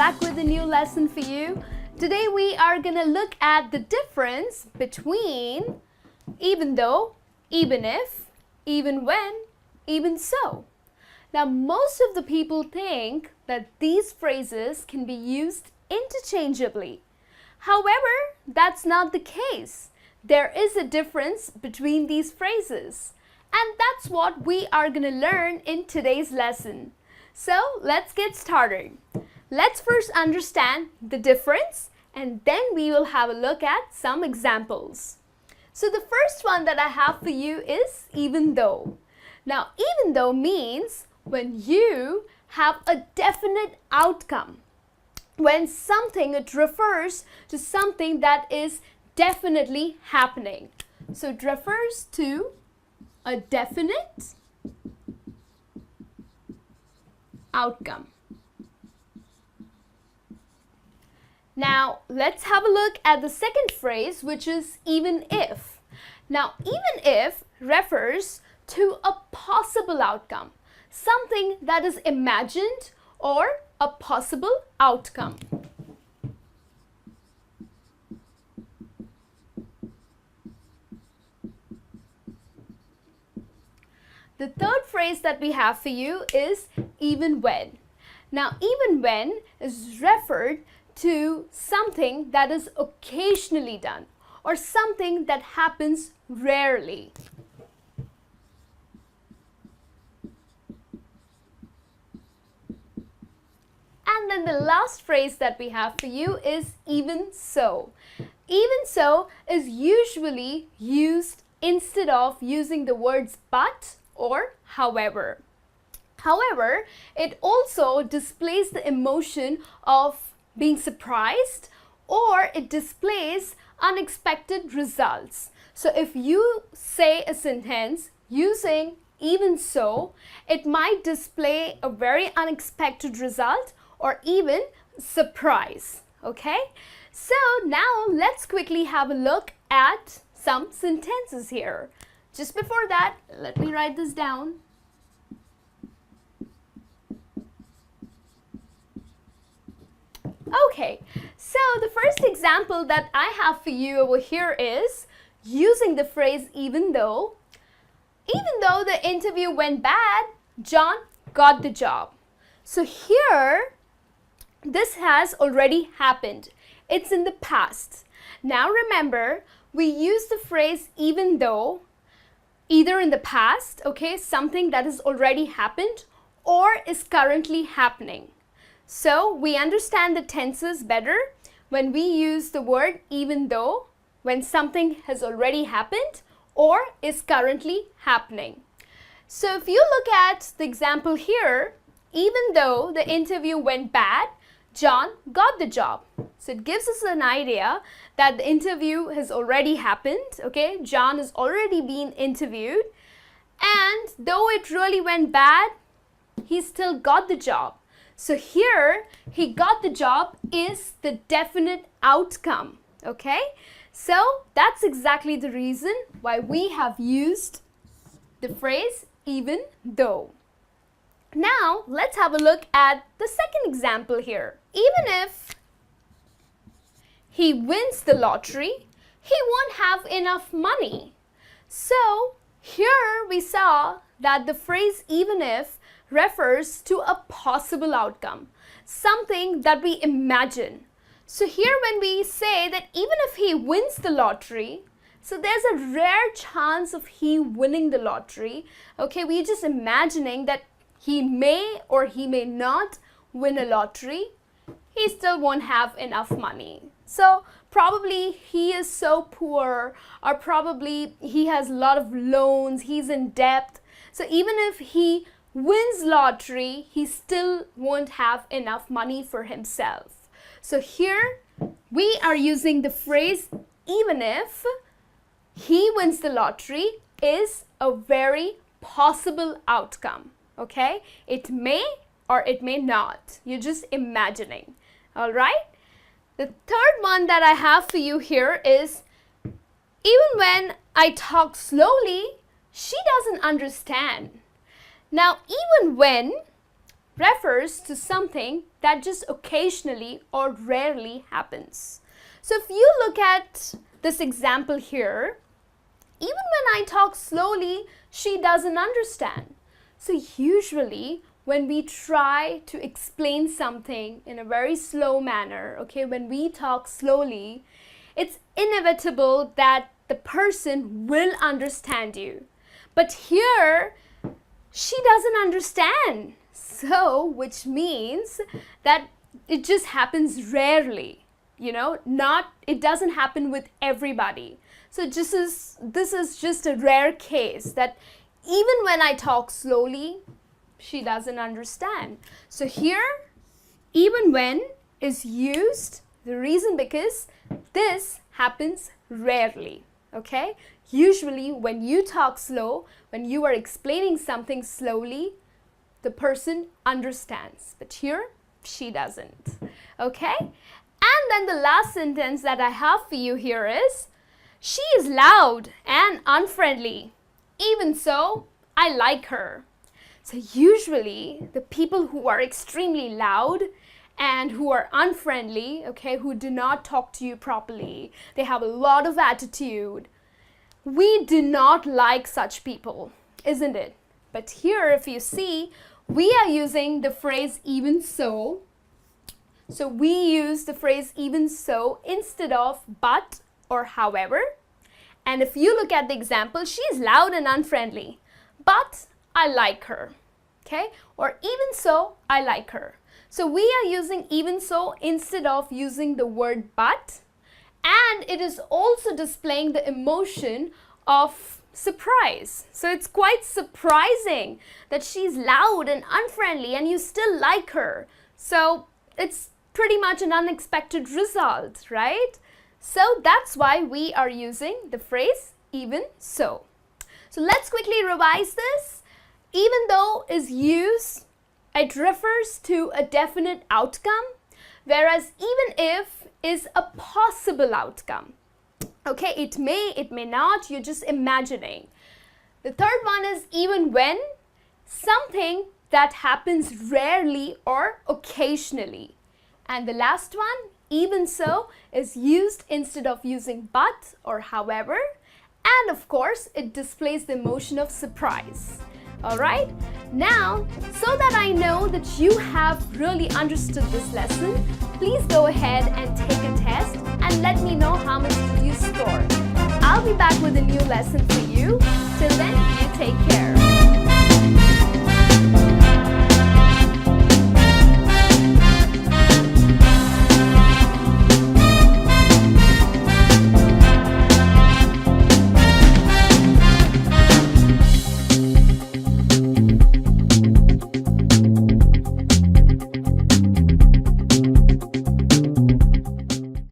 back with a new lesson for you. Today we are going to look at the difference between even though, even if, even when, even so. Now most of the people think that these phrases can be used interchangeably. However, that's not the case. There is a difference between these phrases. And that's what we are going to learn in today's lesson. So let's get started. Let's first understand the difference and then we will have a look at some examples. So the first one that I have for you is even though. Now even though means when you have a definite outcome. When something, it refers to something that is definitely happening. So it refers to a definite outcome. Now let's have a look at the second phrase, which is even if. Now even if refers to a possible outcome, something that is imagined or a possible outcome. The third phrase that we have for you is even when. Now even when is referred to something that is occasionally done or something that happens rarely. And then the last phrase that we have for you is even so. Even so is usually used instead of using the words but or however. However, it also displays the emotion of being surprised or it displays unexpected results. So if you say a sentence using even so, it might display a very unexpected result or even surprise. Okay? So now let's quickly have a look at some sentences here. Just before that, let me write this down. Okay, so the first example that I have for you over here is using the phrase even though. Even though the interview went bad, John got the job. So here, this has already happened. It's in the past. Now remember, we use the phrase even though either in the past, okay, something that has already happened or is currently happening. So we understand the tenses better when we use the word even though when something has already happened or is currently happening. So if you look at the example here, even though the interview went bad, John got the job. So it gives us an idea that the interview has already happened, okay? John has already been interviewed and though it really went bad, he still got the job. So here, he got the job is the definite outcome, okay? So that's exactly the reason why we have used the phrase even though. Now, let's have a look at the second example here. Even if he wins the lottery, he won't have enough money. So here we saw that the phrase even if refers to a possible outcome, something that we imagine. So here when we say that even if he wins the lottery, so there's a rare chance of he winning the lottery. Okay, we're just imagining that he may or he may not win a lottery. He still won't have enough money. So probably he is so poor or probably he has a lot of loans, he's in debt. So even if he wins lottery, he still won't have enough money for himself. So here we are using the phrase even if he wins the lottery is a very possible outcome. Okay? It may or it may not. You're just imagining. All right? The third one that I have for you here is even when I talk slowly, she doesn't understand. Now, even when refers to something that just occasionally or rarely happens. So if you look at this example here, even when I talk slowly, she doesn't understand. So usually when we try to explain something in a very slow manner, okay, when we talk slowly, it's inevitable that the person will understand you. But here, she doesn't understand. So, which means that it just happens rarely, it doesn't happen with everybody. So this is just a rare case that even when I talk slowly, she doesn't understand. So here, even when is used, the reason because this happens rarely, okay? Usually when you talk slow, when you are explaining something slowly, the person understands, but here she doesn't, okay? And then the last sentence that I have for you here is, she is loud and unfriendly. Even so, I like her. So usually the people who are extremely loud and who are unfriendly, okay, who do not talk to you properly, they have a lot of attitude. We do not like such people, isn't it? But here, if you see, we are using the phrase even so. So we use the phrase even so instead of but or however. And if you look at the example, she is loud and unfriendly, but I like her, okay? Or even so, I like her. So we are using even so instead of using the word but, and it is also displaying the emotion of surprise. So it's quite surprising that she's loud and unfriendly and you still like her. So it's pretty much an unexpected result, right? So that's why we are using the phrase even so. So let's quickly revise this. Even though is used, it refers to a definite outcome, whereas even if is a possible outcome. Okay, it may not, you're just imagining. The third one is even when, something that happens rarely or occasionally. And the last one, even so, is used instead of using but or however. And of course, it displays the emotion of surprise. Alright, now, so that I know that you have really understood this lesson, please go ahead and take a test and let me know how much did you score. I'll be back with a new lesson for you. Till then, you take care.